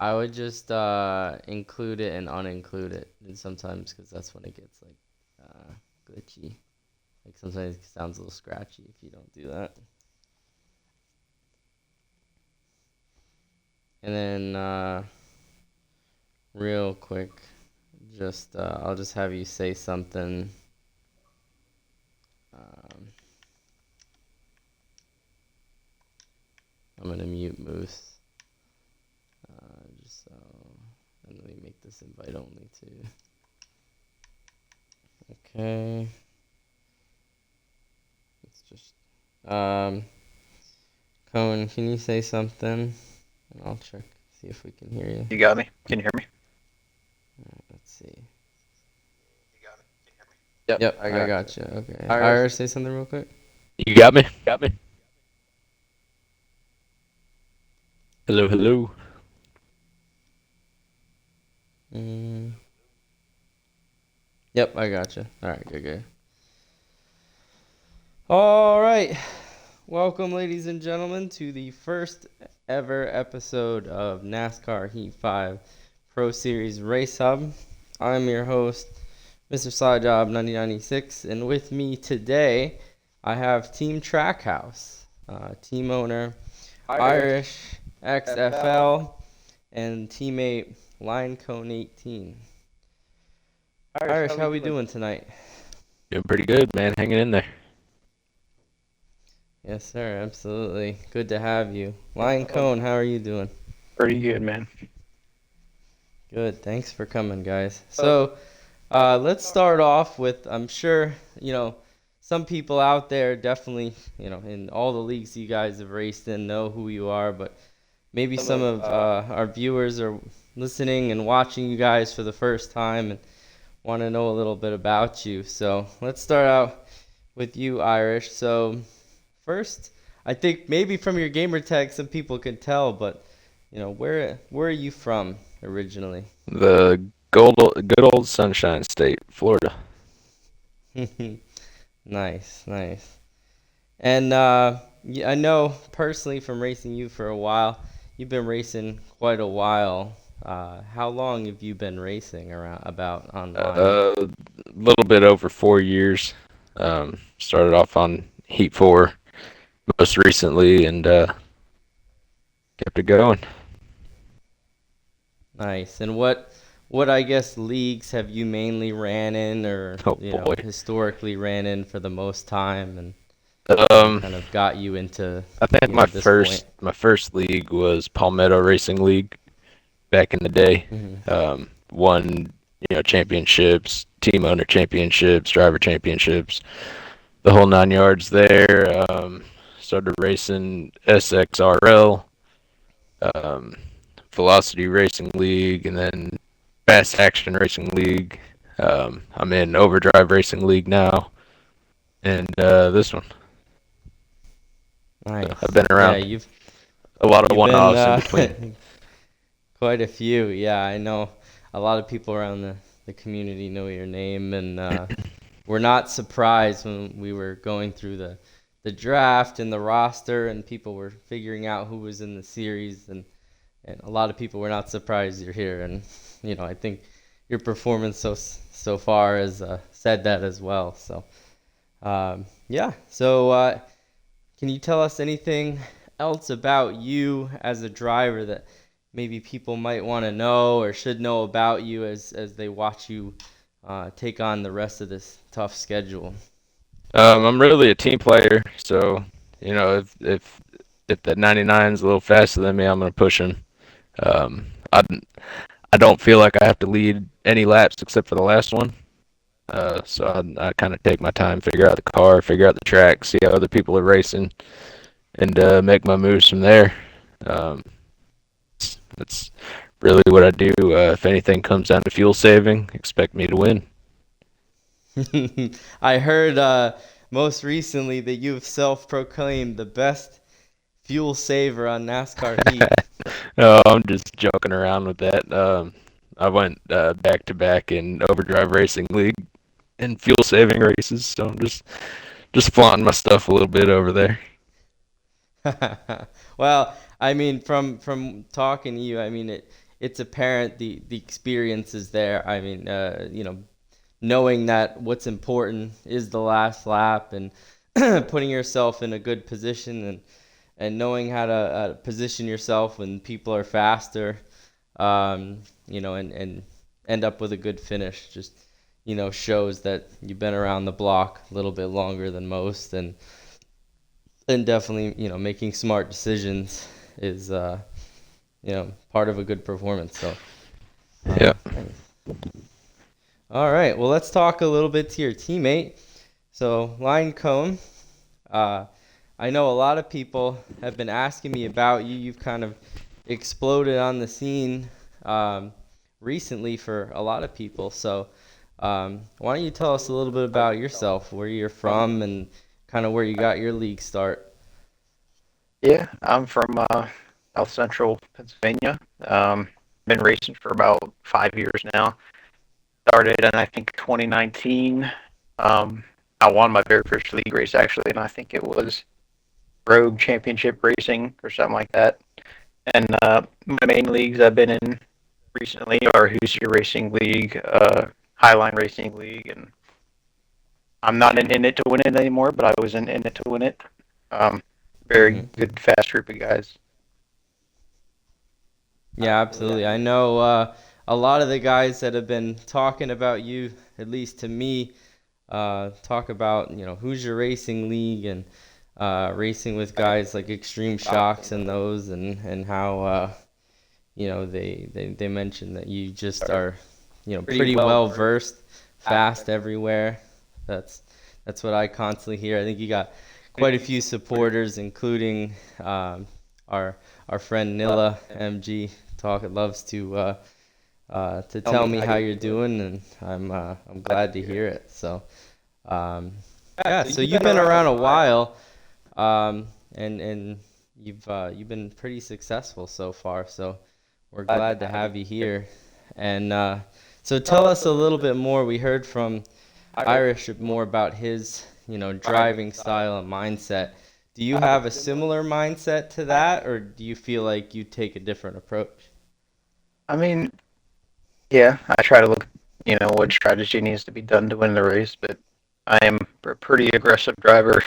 I would just include it and uninclude it, and sometimes because that's when it gets like glitchy. Like sometimes it sounds a little scratchy if you don't do that. And then real quick, just I'll just have you say something. Um, I'm gonna mute Moose. Just so, and let me make this invite only too. Okay. It's just Cohen, can you say something? And I'll check, see if we can hear you. You got me? Can you hear me? Let's see. You got me? Can you hear me? Yep, I got you. Okay. Irish. Irish, say something real quick. You got me? Got me? Hello, hello. Yep, I got you. All right, good. All right. Welcome, ladies and gentlemen, to the first ever episode of NASCAR Heat 5 Pro Series Race Hub. I'm your host, Mr. Sidejob 9096, and with me today, I have Team Trackhouse, team owner, IrishxFL, and teammate Lined Cone18. Irish, how we doing tonight? Doing pretty good, man. Hanging in there. Yes, sir. Absolutely. Good to have you. Lion Cone, how are you doing? Pretty good, man. Good. Thanks for coming, guys. So, let's start off with, I'm sure, some people out there definitely, in all the leagues you guys have raced in know who you are, but maybe some of our viewers are listening and watching you guys for the first time and want to know a little bit about you. So, let's start out with you, Irish. So, first, I think maybe from your gamer tag some people can tell, but where are you from originally? The good old Sunshine State, Florida. Nice. And I know personally from racing you for a while, you've been racing quite a while. How long have you been racing about online? A little bit over 4 years. Started off on Heat 4 most recently and kept it going. Nice. And what I guess leagues have you mainly ran in, or Oh boy. historically ran in for the most time, and Um, kind of got you into I think my this point? first league was Palmetto Racing League back in the day. Won championships, team owner championships, driver championships, the whole 9 yards there. Started racing SXRL, um, Velocity Racing League, and then Fast Action Racing League. I'm in Overdrive Racing League now, and this one. So I've Nice. been Yeah, around. A lot of you've been one-offs in between. quite a few. Yeah, I know a lot of people around the community know your name, and we're not surprised when we were going through the draft and the roster, and people were figuring out who was in the series, and a lot of people were not surprised you're here. And I think your performance so far has said that as well. So yeah. So can you tell us anything else about you as a driver that maybe people might want to know or should know about you as they watch you take on the rest of this tough schedule? I'm really a team player, so if that 99 is a little faster than me, I'm gonna push him. Um, I I don't feel like I have to lead any laps except for the last one. So I kind of take my time, figure out the car, figure out the track, see how other people are racing, and make my moves from there. Um, that's really what I do. If anything comes down to fuel saving, expect me to win. I heard most recently that you've self-proclaimed the best fuel saver on NASCAR Heat. No, I'm just joking around with that. I went back to back in Overdrive Racing League and fuel saving races, so I'm just flaunting my stuff a little bit over there. Well, I mean, from talking to you, I mean, it's apparent the experience is there. I mean, knowing that what's important is the last lap and putting yourself in a good position and knowing how to position yourself when people are faster, and end up with a good finish. Just, shows that you've been around the block a little bit longer than most, and definitely, making smart decisions is, part of a good performance. So, Yeah. nice. All right, well, let's talk a little bit to your teammate. So, Lined Cone, I know a lot of people have been asking me about you. You've kind of exploded on the scene recently for a lot of people. So, why don't you tell us a little bit about yourself, where you're from, and kind of where you got your league start? Yeah, I'm from South Central Pennsylvania. Been racing for about 5 years now. Started in, I think, 2019. I won my very first league race, actually, and I think it was Rogue Championship Racing or something like that. And my main leagues I've been in recently are Hoosier Racing League, Highline Racing League, and I'm not in it to win it anymore, but I was in it to win it. Very good, fast group of guys. Yeah, absolutely. I know a lot of the guys that have been talking about you, at least to me, talk about, Hoosier Racing League and racing with guys like Extreme Shocks and those, and how, they mentioned that you just are, pretty well versed, fast everywhere. That's what I constantly hear. I think you got quite a few supporters, including our friend Nilla MG loves to tell me how you're doing, and I'm glad to hear it. So yeah, so you've been around a while, and you've been pretty successful so far. So we're glad to have you here. And so tell us a little bit more. We heard from Irish more about his driving style and mindset. Do you have a similar mindset to that, or do you feel like you take a different approach? I mean, yeah, I try to look, what strategy needs to be done to win the race, but I am a pretty aggressive driver.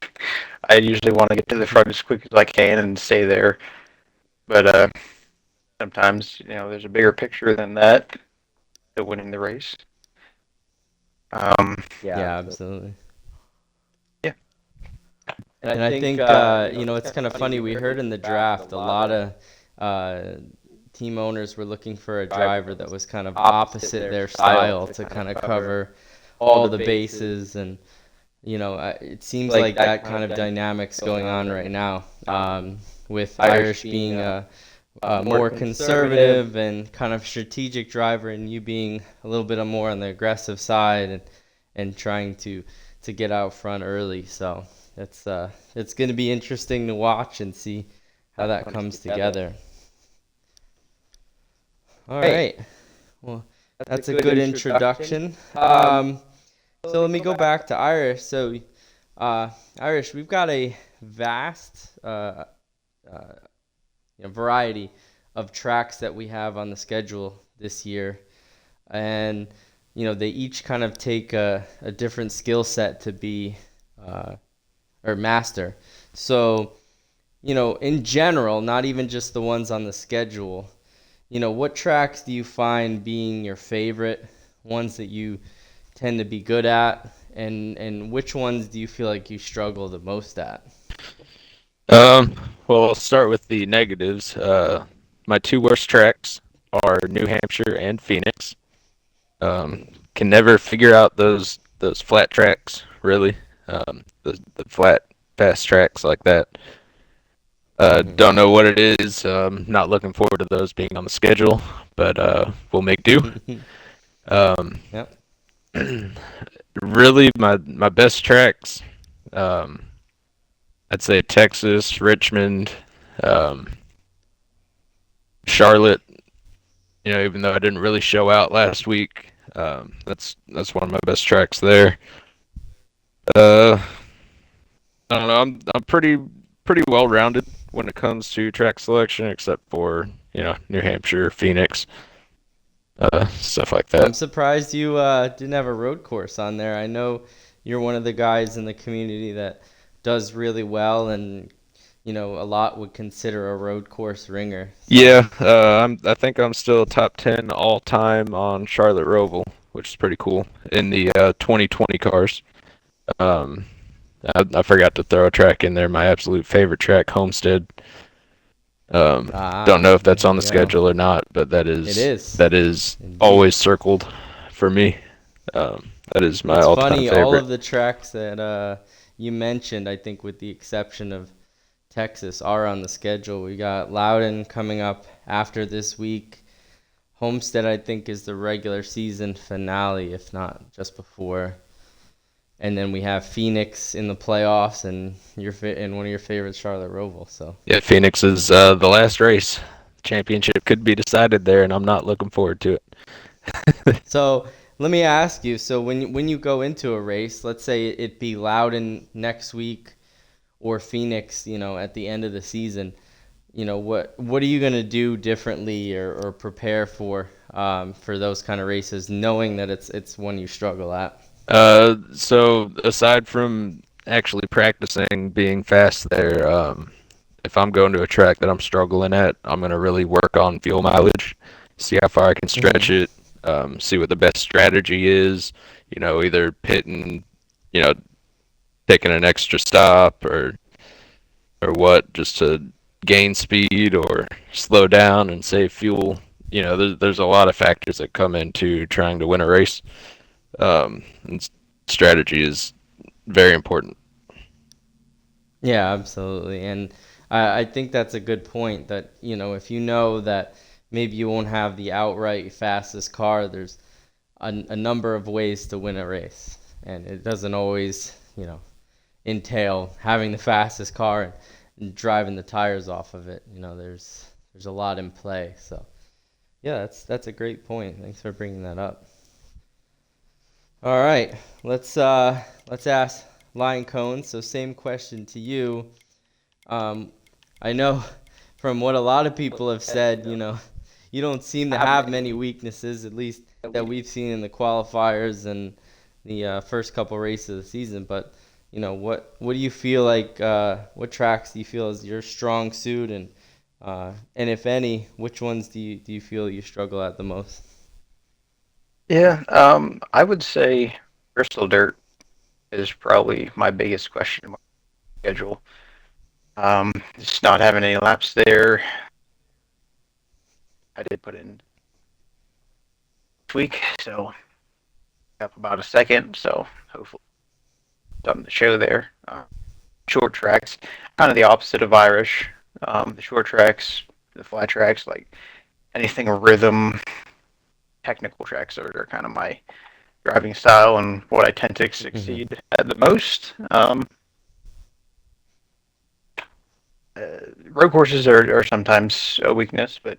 I usually want to get to the front as quick as I can and stay there. But sometimes, there's a bigger picture than that to winning the race. Yeah, absolutely. Yeah. And I think, it's kind of funny. We heard in the draft a lot of team owners were looking for a driver that was kind of opposite their style to kind of cover all the bases. And, it seems like that kind of dynamic's going on right now, with Irish being a more conservative and kind of strategic driver, and you being a little bit more on the aggressive side and trying to get out front early. So it's going to be interesting to watch and see how that comes together. All right. Well, that's a good introduction. So let me go back to Irish. So, Irish, we've got a vast variety of tracks that we have on the schedule this year, and they each kind of take a different skill set to be or master. So, in general, not even just the ones on the schedule, what tracks do you find being your favorite, ones that you tend to be good at, and which ones do you feel like you struggle the most at? Well, I'll start with the negatives. My two worst tracks are New Hampshire and Phoenix. Can never figure out those flat tracks, really. The flat fast tracks like that. Don't know what it is. Not looking forward to those being on the schedule, but we'll make do. Yep. Really, my best tracks, I'd say Texas, Richmond, Charlotte. Even though I didn't really show out last week, that's one of my best tracks there. I don't know. I'm pretty well rounded when it comes to track selection, except for New Hampshire, Phoenix, stuff like I'm that. surprised you didn't have a road course on there. I know you're one of the guys in the community that does really well, and a lot would consider a road course ringer. So, Yeah, I think I'm still top 10 all time on Charlotte Roval, which is pretty cool in the 2020 cars. Um, I forgot to throw a track in there. My absolute favorite track, Homestead. Don't know if there that's on you the go. schedule or not, but that It is is that is indeed. always circled for me. That is my It's all-time funny, all favorite. of the tracks that you mentioned, I think with the exception of Texas, are on the schedule. We got Loudon coming up after this week. Homestead, I think, is the regular season finale, if not just before. And then we have Phoenix in the playoffs, and and one of your favorites, Charlotte Roval. So, Yeah, Phoenix is the last race. Championship could be decided there, and I'm not looking forward to it. so let me ask you. So when you go into a race, let's say it be Loudon next week or Phoenix, at the end of the season, what are you gonna do differently or prepare for those kind of races, knowing that it's one you struggle at? So aside from actually practicing being fast there, if I'm going to a track that I'm struggling at, I'm gonna really work on fuel mileage, see how far I can Hmm. stretch it, see what the best strategy is. Either pitting, you know, taking an extra stop or what, just to gain speed or slow down and save fuel. There's a lot of factors that come into trying to win a race. And strategy is very important. Yeah, absolutely. And I think that's a good point that, if you know that maybe you won't have the outright fastest car, there's a number of ways to win a race. And it doesn't always, entail having the fastest car and driving the tires off of it. There's a lot in play. So, yeah, that's a great point. Thanks for bringing that up. All right, let's ask Lion Cone. So same question to you. Um, I know from what a lot of people have said, you don't seem to have many weaknesses, at least that we've seen in the qualifiers and the first couple races of the season. But what do you feel like? What tracks do you feel is your strong suit, and if any, which ones do you feel you struggle at the most? Yeah, I would say Bristol Dirt is probably my biggest question mark schedule. Just not having any laps there. I did put in this week, so up about a second. So hopefully something to show there. Short tracks, kind of the opposite of Irish. The short tracks, the flat tracks, like anything rhythm, technical tracks are kind of my driving style and what I tend to Hmm. succeed at the most. Road courses are sometimes a weakness, but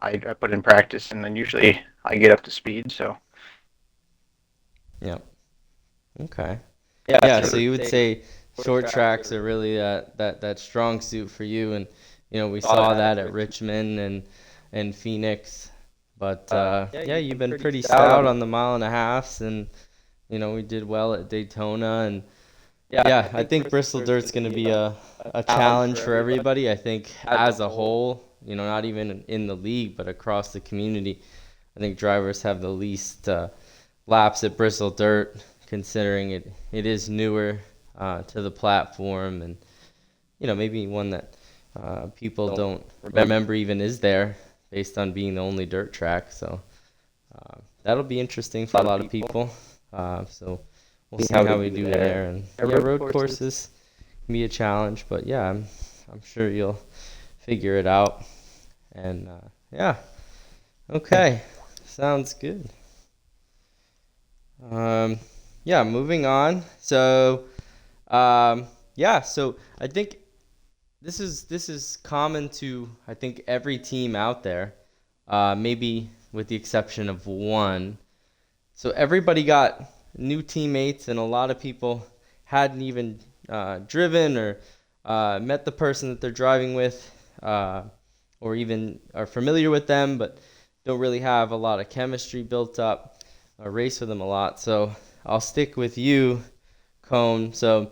I put in practice and then usually I get up to speed. So Yeah. Okay. yeah, Yeah, so so you would say short tracks are really that strong suit for you, and we saw that at Richmond and Phoenix, but yeah, you've been pretty stout on the mile and a halfs, and we did well at Daytona, and yeah, I think Bristol Dirt's going to be a challenge for everybody. I think as a whole, not even in the league, but across the community, I think drivers have the least laps at Bristol Dirt, considering it is newer to the platform, and maybe one that people don't remember even is there, based on being the only dirt track. So that'll be interesting for a lot of people. So we'll see how we do there. And yeah, road courses can be a challenge, but yeah, I'm sure you'll figure it out. And yeah, okay, sounds good. Um, yeah, moving on. So, yeah, so I think this is common to I think every team out there, maybe with the exception of one. So everybody got new teammates, and a lot of people hadn't even driven or met the person that they're driving with. or even are familiar with them, but don't really have a lot of chemistry built up, race with them a lot. So I'll stick with you, Cone. So,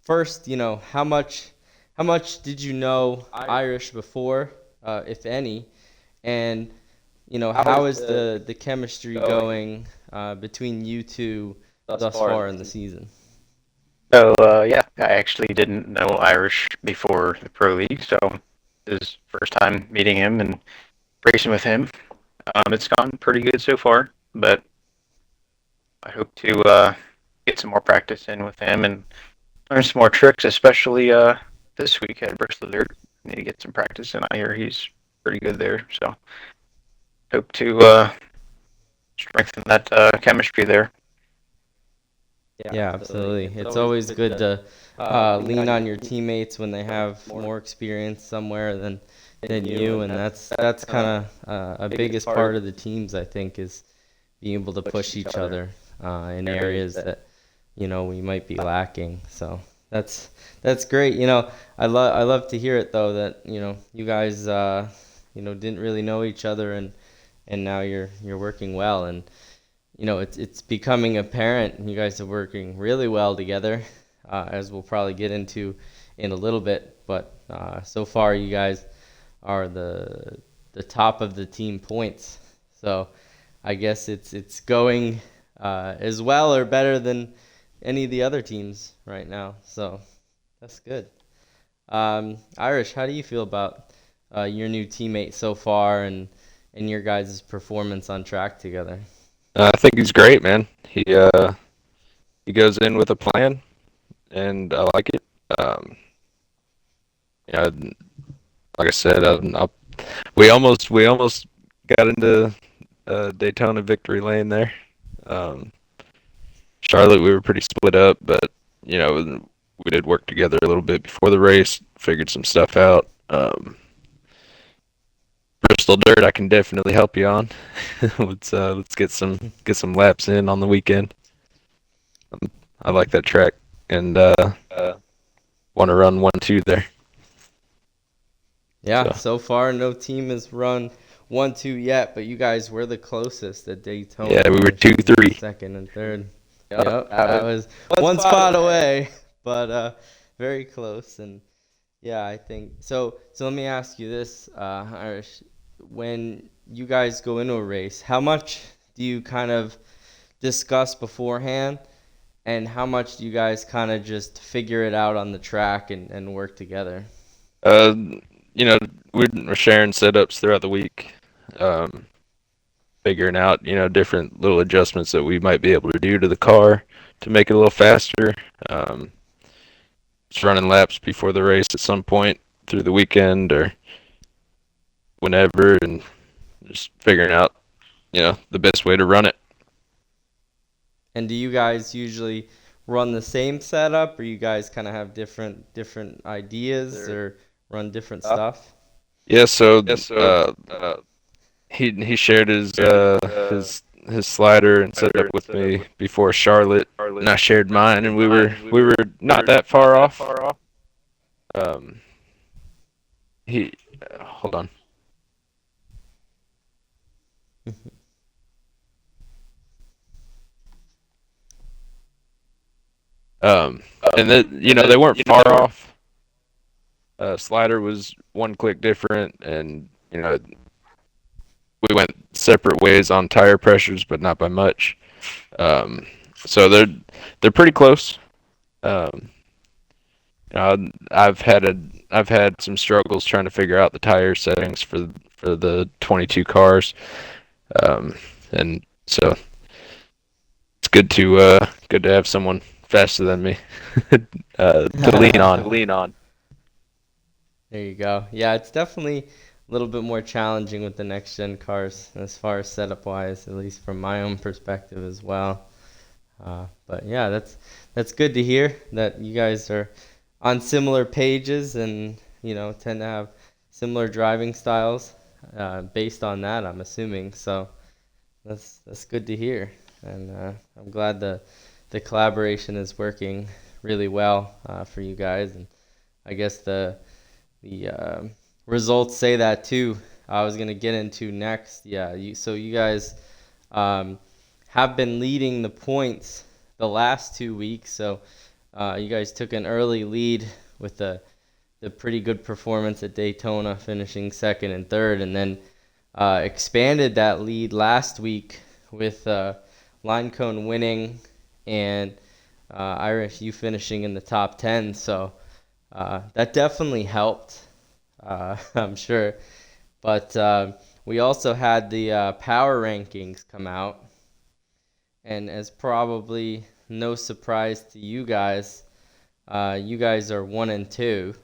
first, how much did you know Irish before, if any, and how is the chemistry going between you two thus far in the season? So yeah, I actually didn't know Irish before the pro league, so this is first time meeting him and racing with him. It's gone pretty good so far, but I hope to get some more practice in with him and learn some more tricks, especially this week at Bristol Dirt. Need to get some practice in. I hear he's pretty good there, so hope to strengthen that chemistry there. Yeah, absolutely. It's always good to lean on your teammates when they have more experience somewhere than you, and that's kind of a biggest part of the teams, I think, is being able to push each other in areas that we might be lacking. So that's great. I love to hear it though that you guys didn't really know each other, and now you're working well, and it's becoming apparent you guys are working really well together, as we'll probably get into in a little bit. But so far, you guys are the top of the team points. So I guess it's going as well or better than any of the other teams right now. So that's good. Irish, how do you feel about your new teammate so far and your guys' performance on track together? I think he's great, man. He goes in with a plan, and I like it. Yeah, like I said, we almost got into Daytona victory lane there. Um, Charlotte, we were pretty split up, but we did work together a little bit before the race, figured some stuff out. Bristol Dirt, I can definitely help you on. Let's get some laps in on the weekend. I like that track, and want to run 1-2 there. Yeah, So so far no team has run 1-2 yet, but you guys were the closest at Daytona, yeah, we were finishing 2-3. second and third. Yep, that was one spot away, but very close. And yeah, I think so. So let me ask you this, Irish: when you guys go into a race, how much do you kind of discuss beforehand, and how much do you guys kind of just figure it out on the track and work together? Uh, you know, we're sharing setups throughout the week, um, figuring out different little adjustments that we might be able to do to the car to make it a little faster. Um, just running laps before the race at some point through the weekend or whenever, and just figuring out the best way to run it. And do you guys usually run the same setup, or you guys kind of have different ideas, or run different stuff? Yeah, so he shared his slider and setup with me before Charlotte, and I shared mine, and we were not that far off. Um, he hold on. And they weren't far off. Slider was one click different, and we went separate ways on tire pressures, but not by much. So they're pretty close. Um, I've had some struggles trying to figure out the tire settings for the 22 cars, um, and so it's good to have someone faster than me to lean on. There you go. Yeah, it's definitely a little bit more challenging with the next gen cars as far as setup wise, at least from my own perspective as well. But yeah, that's good to hear that you guys are on similar pages and tend to have similar driving styles based on that, I'm assuming. So that's good to hear, and I'm glad the collaboration is working really well for you guys. And I guess results say that too. I was gonna get into next. Yeah, so you guys um, have been leading the points the last 2 weeks. So you guys took an early lead with the pretty good performance at Daytona, finishing second and third, and then expanded that lead last week with Line Cone winning and Irish you finishing in the top 10. So that definitely helped, I'm sure. But we also had the power rankings come out, and as probably no surprise to you guys are 1 and 2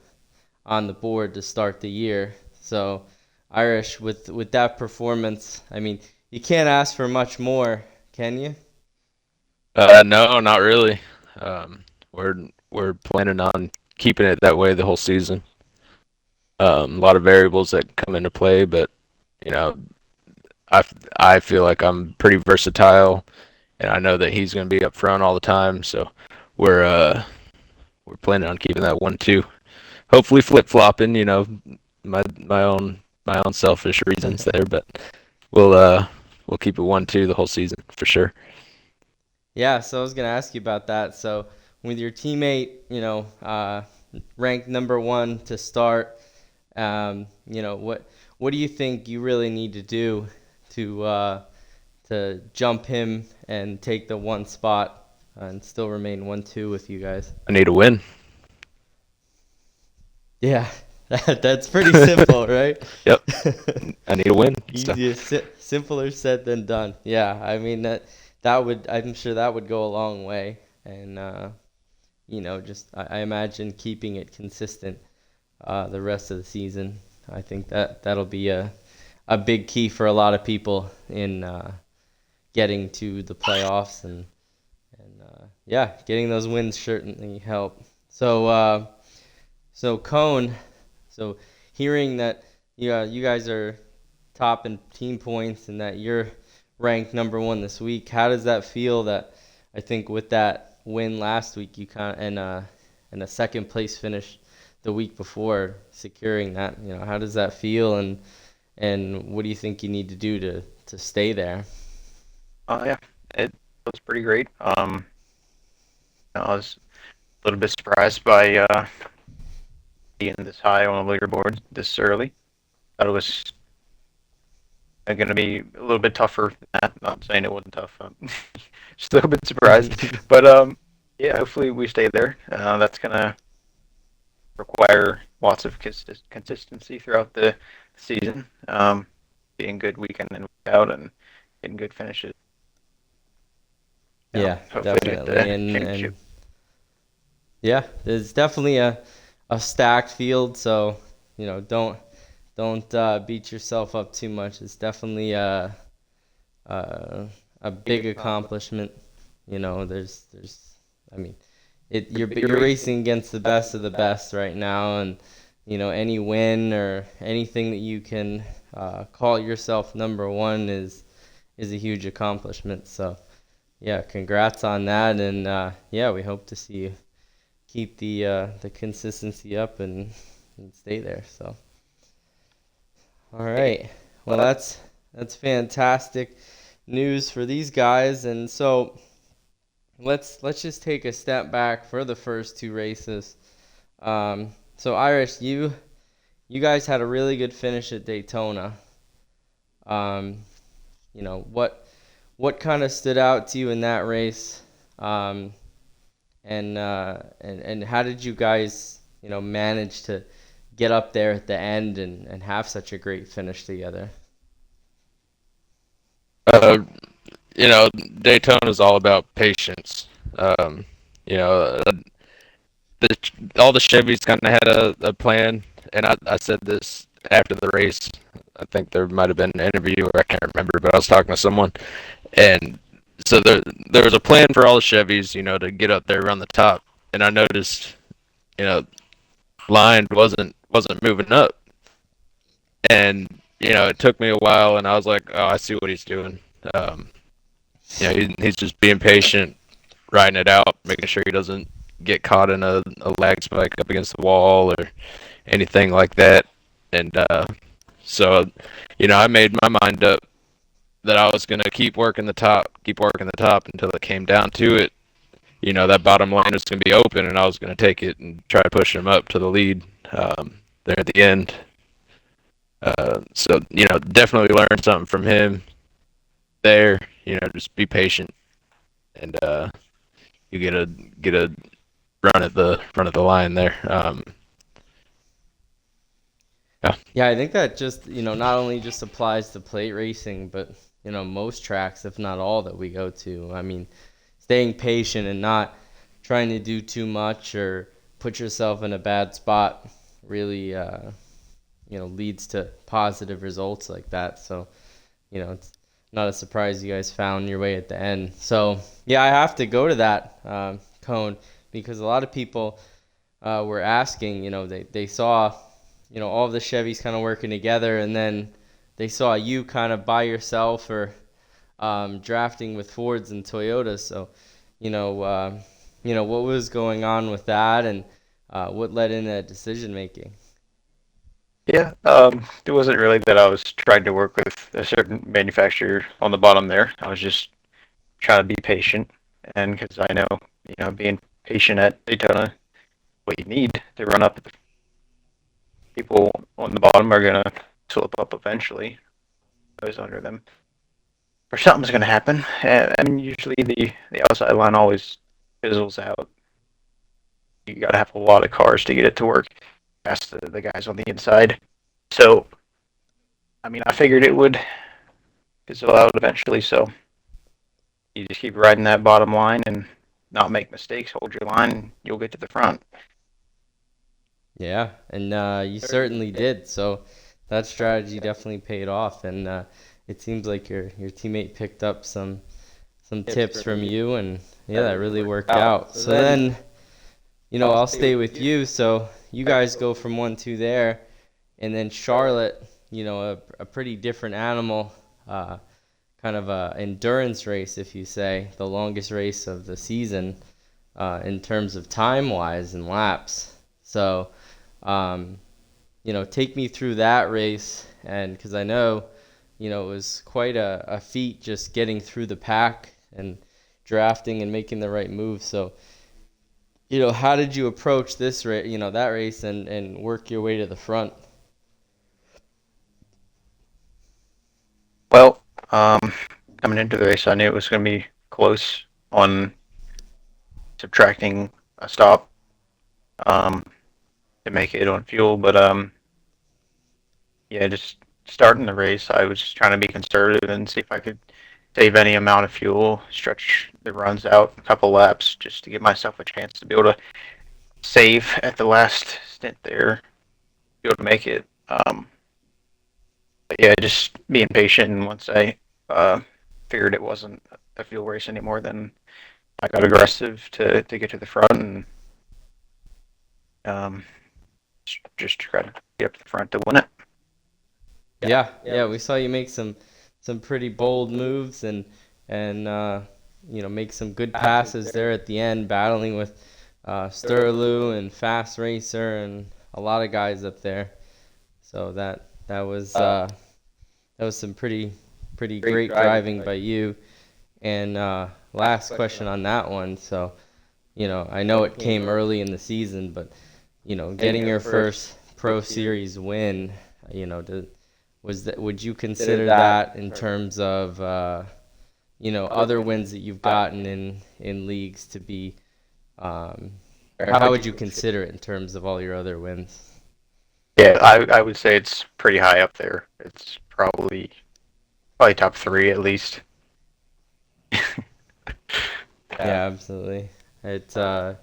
on the board to start the year. So Irish, with that performance, I mean, you can't ask for much more, can you? No, not really. Um, we're planning on keeping it that way the whole season. A lot of variables that come into play, but you know, I I feel like I'm pretty versatile, and I know that he's going to be up front all the time. So we're uh we're planning on keeping that 1-2. Hopefully flip flopping. My own selfish reasons there, but we'll uh we'll keep it 1-2 the whole season for sure. Yeah, so I was gonna ask you about that. So with your teammate, ranked number one to start, what do you think you really need to do to jump him and take the one spot and still remain 1-2 with you guys? I need a win. Yeah, that's pretty simple, right? Yep, I need a win. So Easier, simpler said than done. Yeah, I mean I'm sure that would go a long way, and just I imagine keeping it consistent the rest of the season. I think that'll be a big key for a lot of people in getting to the playoffs and yeah, getting those wins certainly help. So Cone, so hearing that you guys are top in team points and that you're ranked number one this week, how does that feel? That I think with that win last week, you kind of and a second place finish the week before, securing that. How does that feel, and what do you think you need to do to stay there? Yeah, it was pretty great. I was a little bit surprised by being this high on the leaderboard this early. Thought it was going to be a little bit tougher than that. Not saying it wasn't tough. Just a little bit surprised, but yeah, hopefully we stay there. That's going to require lots of consistency throughout the season. Being good week in and week out and getting good finishes. Yeah, Hopefully get definitely, the and championship. yeah, there's definitely a stacked field, so don't beat yourself up too much. It's definitely a big accomplishment. There's I mean, you're racing against the best of the best right now, and any win or anything that you can call yourself number one is a huge accomplishment. So yeah, congrats on that, and yeah, we hope to see you keep the consistency up and stay there. So all right, well that's fantastic news for these guys, and so let's just take a step back for the first two races. So Irish, you guys had a really good finish at Daytona. Um, what kind of stood out to you in that race? And how did you guys manage to get up there at the end and have such a great finish together? uh, Daytona is all about patience. Um, you know, uh, the all the Chevys kind of had a plan, and I said this after the race. I think there might have been an interview, or I can't remember, but I was talking to someone, and so there was a plan for all the Chevys, to get up there around the top, and I noticed, you know, line wasn't moving up, and it took me a while, and I was like, oh, I see what he's doing. Um, he's just being patient, riding it out, making sure he doesn't get caught in a lag spike up against the wall, or anything like that. And so, I made my mind up that I was gonna keep working the top until it came down to it. That bottom line was gonna be open, and I was gonna take it and try to push him up to the lead there at the end. So definitely learned something from him there. Just be patient, and you get a run at the line there. Yeah. Yeah, I think that just, not only just applies to plate racing, but, most tracks, if not all that we go to. I mean, staying patient and not trying to do too much or put yourself in a bad spot really, leads to positive results like that. So, it's not a surprise you guys found your way at the end. So, yeah, I have to go to that cone because a lot of people were asking, they saw, all of the Chevys kind of working together, and then they saw you kind of by yourself or drafting with Fords and Toyotas. So, what was going on with that, and what led into that decision making? Yeah, it wasn't really that I was trying to work with a certain manufacturer on the bottom there. I was just trying to be patient, and because I know, being patient at Daytona, what you need to run up. People on the bottom are gonna slip up eventually. Those under them, or something's gonna happen. I mean, usually the outside line always fizzles out. You gotta have a lot of cars to get it to work past the guys on the inside. So, I mean, I figured it would fizzle out eventually. So you just keep riding that bottom line and not make mistakes. Hold your line, and you'll get to the front. Yeah, and you certainly did. So that strategy definitely paid off, and it seems like your teammate picked up some tips from you, and yeah, that really worked out. So then, I'll stay with you. So you guys go from 1-2 there, and then Charlotte, a pretty different animal, kind of a endurance race, if you say, the longest race of the season in terms of time-wise and laps. So, take me through that race, and because I know, it was quite a feat just getting through the pack and drafting and making the right move. So, how did you approach this race, that race, and work your way to the front? Well, coming into the race, I knew it was going to be close on subtracting a stop to make it on fuel, but yeah, just starting the race, I was just trying to be conservative and see if I could save any amount of fuel, stretch the runs out a couple laps, just to give myself a chance to be able to save at the last stint there, be able to make it. But yeah, just being patient, and once I figured it wasn't a fuel race anymore, then I got aggressive to get to the front and um, just try to get up to the front to win it. Yeah, we saw you make some pretty bold moves and make some good passes there at the end, battling with Sturlew and Fast Racer and a lot of guys up there. So that was some pretty great driving by you. And last question on that one. So, I know it came early in the season, but getting your first Pro Series win, would you consider that in terms of other wins that you've gotten in leagues to be, or how would you consider it in terms of all your other wins? Yeah, I would say it's pretty high up there. It's probably top three at least. Yeah, absolutely. It's so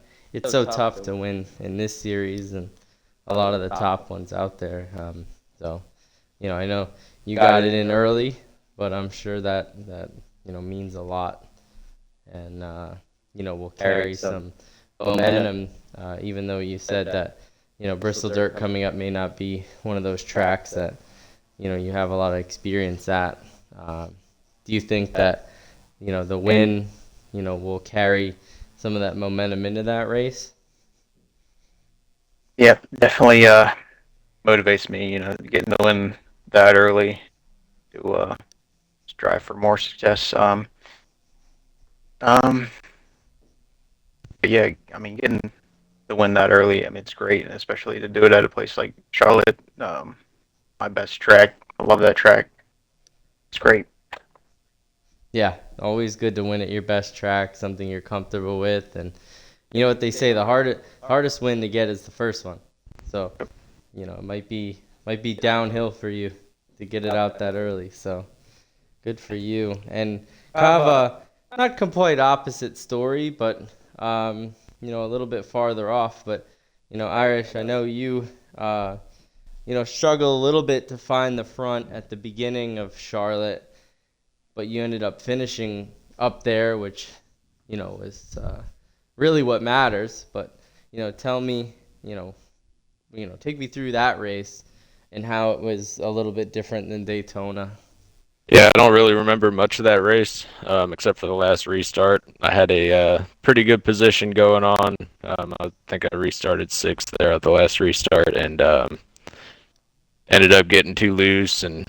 tough to win in this series and a lot of the top ones out there. So, I know you got it in early, but I'm sure that means a lot, and will carry some momentum. Even though you said that Bristol Dirt coming up may not be one of those tracks that you have a lot of experience at. Do you think that the win will carry some of that momentum into that race? Yeah, definitely motivates me, getting the win that early to strive for more success. Um, but yeah, I mean, getting the win that early, I mean, it's great, and especially to do it at a place like Charlotte, my best track. I love that track. It's great. Yeah, always good to win at your best track, something you're comfortable with, and you know what they say, the hardest win to get is the first one. So, it might be downhill for you to get it out that early. So, good for you. And kind of a not complete opposite story, but a little bit farther off. But Irish, I know you struggle a little bit to find the front at the beginning of Charlotte, but you ended up finishing up there, which was really what matters. But tell me, take me through that race and how it was a little bit different than Daytona. Yeah, I don't really remember much of that race, except for the last restart. I had a pretty good position going on. I think I restarted sixth there at the last restart, and ended up getting too loose and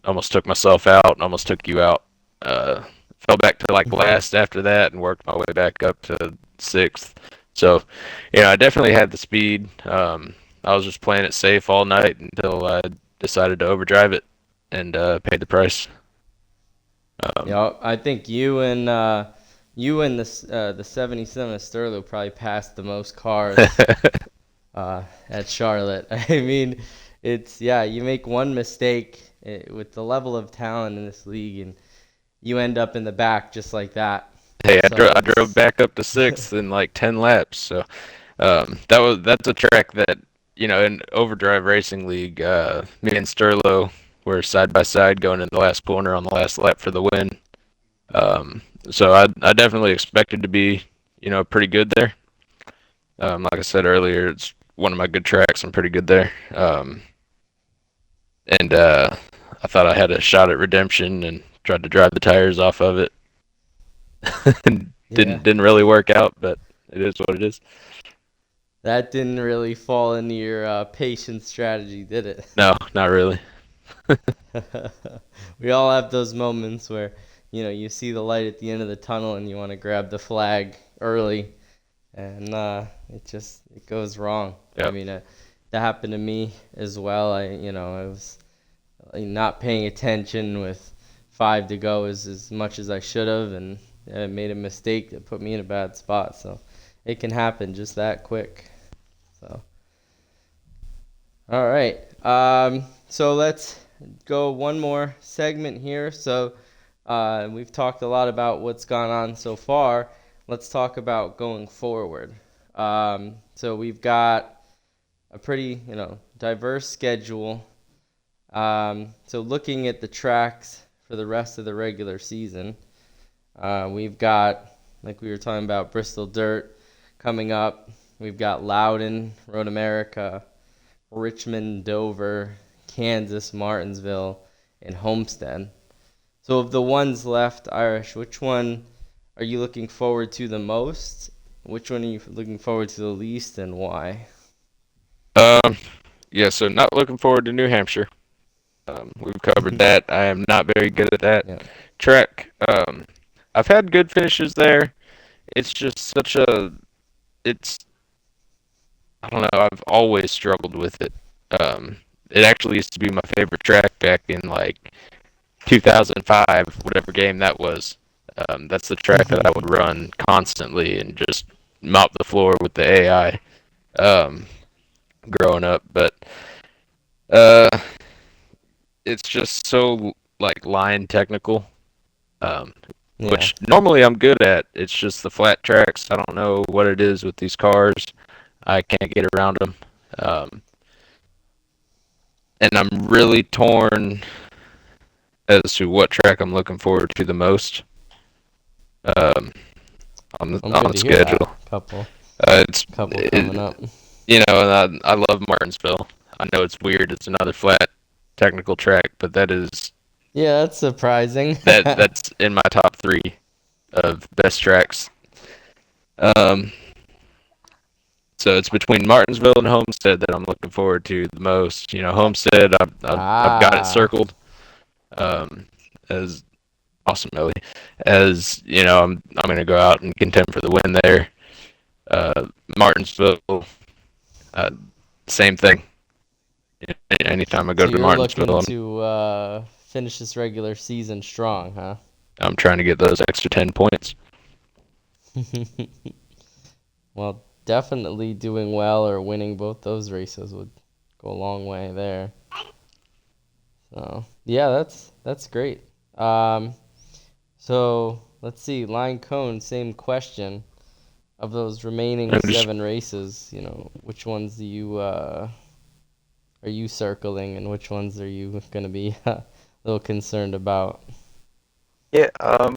almost took myself out and almost took you out. Uh, Fell back to like last after that and worked my way back up to sixth. So, I definitely had the speed. I was just playing it safe all night until I decided to overdrive it and paid the price. I think you and the 77 Sterlo probably passed the most cars at Charlotte. I mean, you make one mistake with the level of talent in this league, and you end up in the back just like that. Hey, So I drove back up to sixth in like 10 laps. So that's a track that in Overdrive Racing League, me and Sterlo were side by side going in the last corner on the last lap for the win. So I definitely expected to be pretty good there. Like I said earlier, it's one of my good tracks. I'm pretty good there. And I thought I had a shot at redemption and tried to drive the tires off of it. yeah, Didn't really work out, but it is what it is. that didn't really fall into your patience strategy, did it? No, not really. We all have those moments where you see the light at the end of the tunnel and you want to grab the flag early, and it goes wrong. Yep. I mean, that happened to me as well. I was not paying attention with 5 to go as much as I should have, and I made a mistake that put me in a bad spot. So it can happen just that quick. So all right. So let's go one more segment here. So we've talked a lot about what's gone on so far. Let's talk about going forward. So we've got a pretty, diverse schedule. So looking at the tracks for the rest of the regular season, we've got, like we were talking about, Bristol Dirt coming up. We've got Loudon, Road America, Richmond, Dover, Kansas, Martinsville, and Homestead. So of the ones left, Irish, which one are you looking forward to the most? Which one are you looking forward to the least, and why? Yeah, so not looking forward to New Hampshire. We've covered that. I am not very good at that Yeah. track. I've had good finishes there. It's just it's, I don't know, I've always struggled with it. It actually used to be my favorite track back in like 2005, whatever game that was. That's the track that I would run constantly and just mop the floor with the AI growing up. But uh, it's just so like line technical, Yeah. which normally I'm good at. It's just the flat tracks. I don't know what it is with these cars. I can't get around them. Um, and I'm really torn as to what track I'm looking forward to the most um, I'm on good the to hear that. schedule. It's Couple coming up. and I love Martinsville. I know it's weird. It's another flat technical track, but that is Yeah, that's surprising. that's in my top three of best tracks. Um, So it's between Martinsville and Homestead that I'm looking forward to the most. Homestead, I've got it circled as awesome, Ellie. As I'm going to go out and contend for the win there. Martinsville, uh, same thing. Anytime I go So to you're looking Martinsville, to finish this regular season strong, huh? I'm trying to get those extra 10 points. Well, definitely doing well or winning both those races would go a long way there. So yeah, that's great. So let's see, line cone, same question. Of those remaining 7 races, which ones are you circling, and which ones are you gonna be a little concerned about? Yeah, a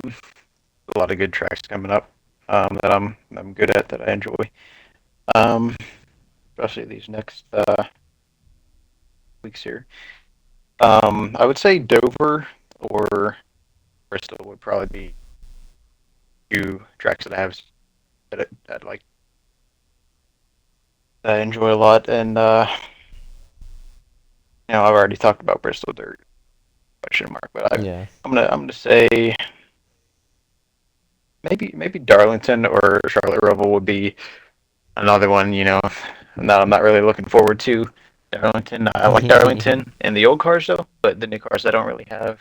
lot of good tracks coming up that I'm good at, that I enjoy. Especially these next weeks here. I would say Dover or Bristol would probably be two tracks that I have that like that I enjoy a lot, and I've already talked about Bristol Dirt question mark, but Yeah. I'm gonna say maybe Darlington or Charlotte Roval would be another one. That I'm not really looking forward to. Darlington, I like Darlington and the old cars though, but the new cars I don't really have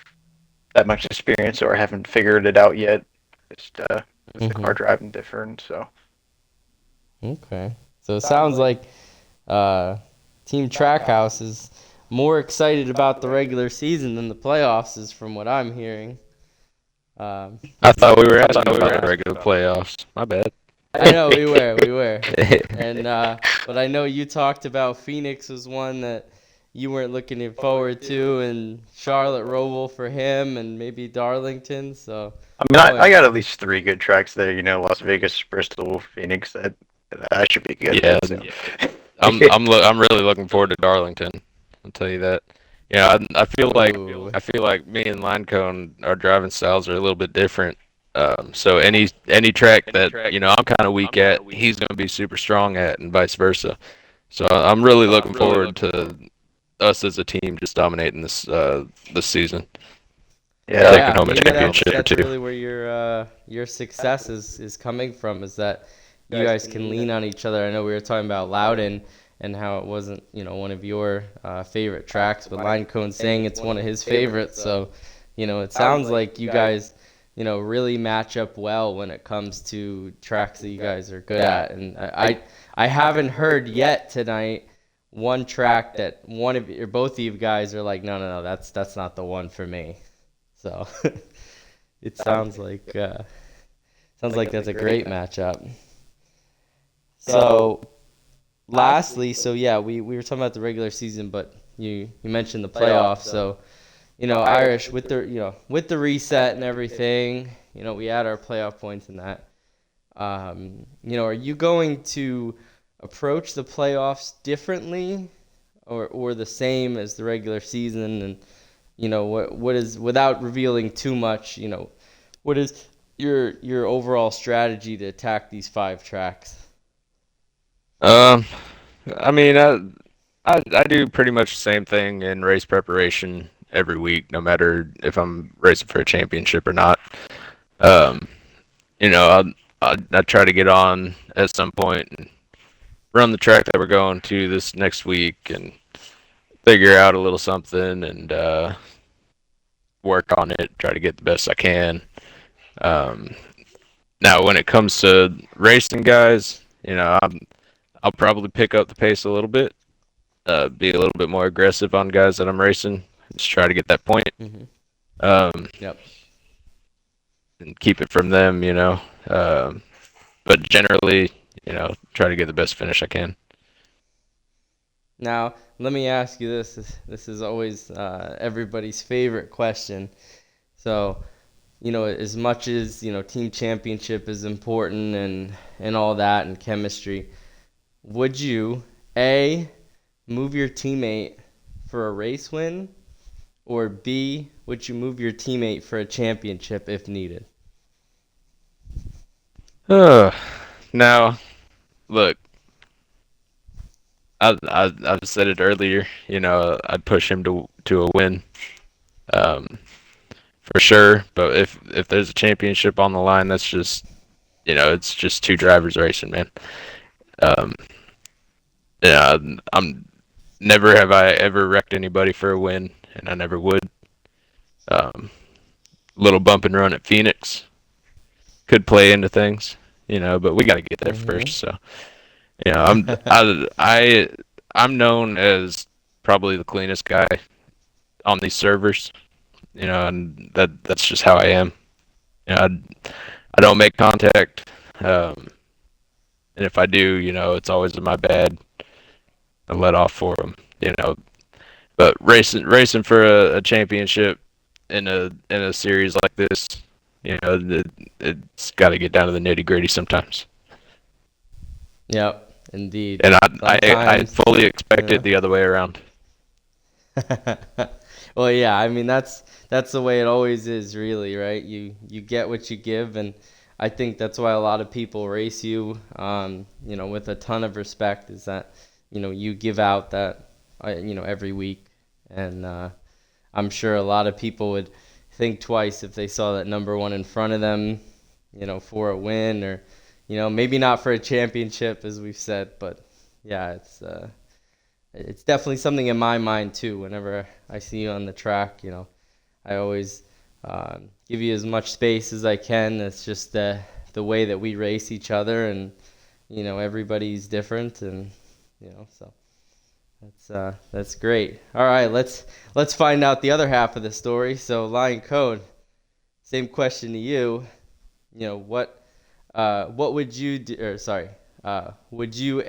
that much experience or haven't figured it out yet. Just with the car driving different, so. Okay. So it sounds like Team Trackhouse is more excited about the regular season than the playoffs is, from what I'm hearing. I thought we were asking about the regular playoffs. My bad. I know we were, and but I know you talked about Phoenix was one that you weren't looking forward to, and Charlotte Roval for him, and maybe Darlington. So I mean, I got at least 3 good tracks there. Las Vegas, Bristol, Phoenix. That should be good. Yeah, so. I'm really looking forward to Darlington. I'll tell you that. I feel like me and Line Cone, our driving styles are a little bit different. So any track that I'm kind of weak at, he's going to be super strong at, and vice versa. So I'm really looking forward to us as a team just dominating this season. Yeah, taking home a championship that's or two. really where your success is coming from, is that you guys can lean on each other. I know we were talking about Loudon and how it wasn't one of your favorite tracks, but Line Cone's saying it's one of his favorites. So it sounds like you guys really match up well when it comes to tracks that you guys are good at. And I haven't heard yet tonight one track that one of or both of you guys are like, no, that's not the one for me. So it sounds like that's a great matchup. So lastly, we were talking about the regular season, but you mentioned the playoffs. So Irish, with the reset and everything, we add our playoff points in that. Are you going to approach the playoffs differently or the same as the regular season? And what is, without revealing too much, what is your overall strategy to attack these 5 tracks? I mean, I do pretty much the same thing in race preparation every week, no matter if I'm racing for a championship or not. Um, I try to get on at some point and run the track that we're going to this next week and figure out a little something and work on it, try to get the best I can. Now, when it comes to racing guys, I'll probably pick up the pace a little bit, be a little bit more aggressive on guys that I'm racing, just try to get that point. Yep. And keep it from them, but generally, try to get the best finish I can. Now, let me ask you this. This is always everybody's favorite question. So, as much as, team championship is important and all that and chemistry, would you, A, move your teammate for a race win, or B, would you move your teammate for a championship if needed? Now, look, I've said it earlier. You know, I'd push him to a win, um, for sure. But if there's a championship on the line, that's just it's just two drivers racing, man. Um, yeah, I'm never have I ever wrecked anybody for a win, and I never would. Um, Little bump and run at Phoenix could play into things, but we got to get there first. Mm-hmm. So, I'm known as probably the cleanest guy on these servers, and that's just how I am. I don't make contact, and if I do, it's always in my bad. I let off for them, But racing for a championship in a series like this, it's got to get down to the nitty gritty sometimes. Yep, indeed. And I Sometimes, fully expect yeah. it the other way around. Well, yeah, I mean that's the way it always is, really, right? You get what you give, and I think that's why a lot of people race you, with a ton of respect. Is that you give out that, every week, and I'm sure a lot of people would think twice if they saw that number one in front of them, for a win, or maybe not for a championship, as we've said, but yeah, it's definitely something in my mind too. Whenever I see you on the track, I always give you as much space as I can. It's just the way that we race each other, and everybody's different, and so that's great. All right, let's find out the other half of the story. So, Lion Code, same question to you. What would you do? Or sorry, would you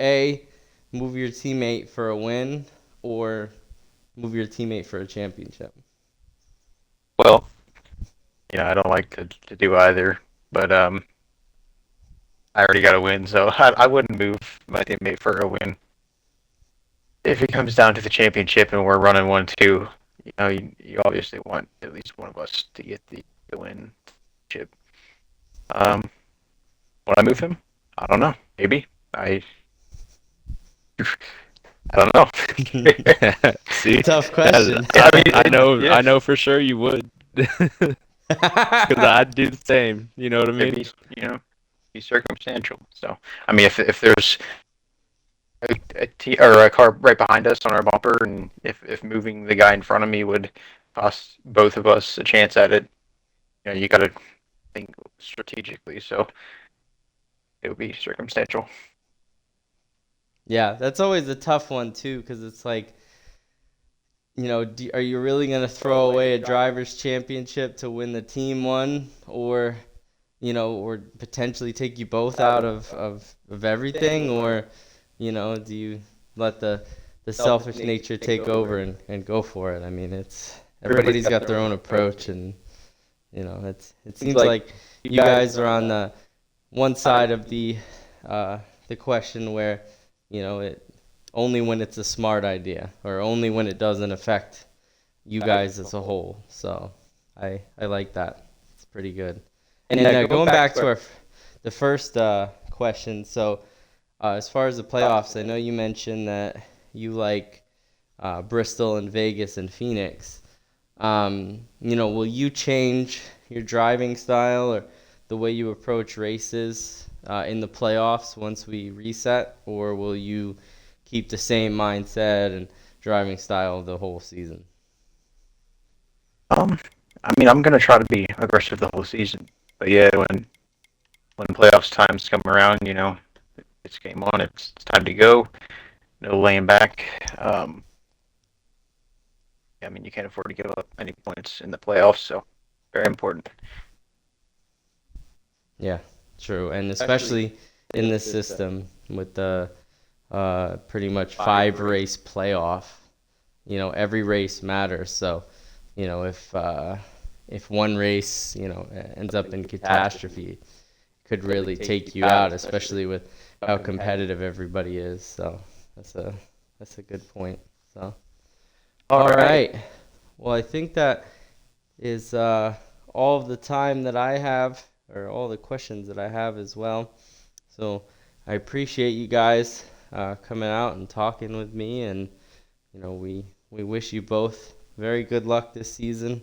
move your teammate for a win, or move your teammate for a championship? Well, I don't like to do either, but I already got a win, so I wouldn't move my teammate for a win. If it comes down to the championship and we're running 1-2, you obviously want at least one of us to get the win chip. Um, would I move him? I don't know. Maybe. I don't know. See, Tough question. I know, yeah. I know for sure you would, because I'd do the same. You know what I mean? It'd be circumstantial. So, I mean, if there's a car right behind us on our bumper, and if moving the guy in front of me would cost both of us a chance at it, you got to think strategically. So it would be circumstantial. Yeah, that's always a tough one too, because it's like, are you really gonna throw away a drivers' championship to win the team one, or potentially take you both out of everything, or do you let the selfish nature take over and go for it? I mean, everybody's got their own approach, and it seems like you guys are on the one side of the question where it only when it's a smart idea, or only when it doesn't affect you guys as a whole. So I like that. It's pretty good. And going back to the first question, so as far as the playoffs, I know you mentioned that you like Bristol and Vegas and Phoenix. Will you change your driving style or the way you approach races in the playoffs once we reset, or will you keep the same mindset and driving style the whole season? I mean, I'm gonna try to be aggressive the whole season, but yeah, when playoffs times come around, it's game on. It's time to go. No laying back. I mean, you can't afford to give up any points in the playoffs, so very important. Yeah, true. And especially in this system with the pretty much 5 race playoff, every race matters. So, if one race, ends up in catastrophe, it could really take you out, especially with how competitive everybody is. So that's a good point. So all right. Well, I think that is all of the time that I have, or all the questions that I have as well. So I appreciate you guys coming out and talking with me, and we wish you both very good luck this season,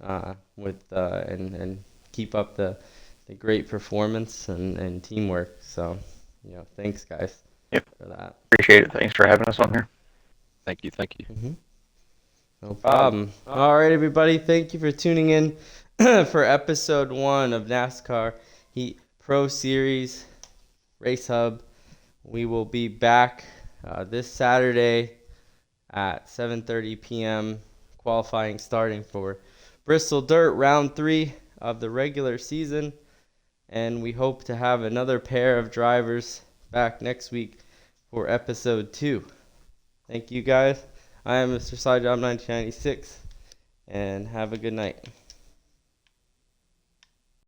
and keep up the great performance and teamwork. So, thanks guys. Yep. For that. Appreciate it. Thanks for having us on here. Thank you. Mm-hmm. No problem. All right, everybody. Thank you for tuning in for episode 1 of NASCAR Heat Pro Series Race Hub. We will be back this Saturday at 7:30 p.m. qualifying starting for Bristol Dirt Round 3 of the regular season. And we hope to have another pair of drivers back next week for episode 2. Thank you guys. I am Mr. Sidejob 1996, and have a good night.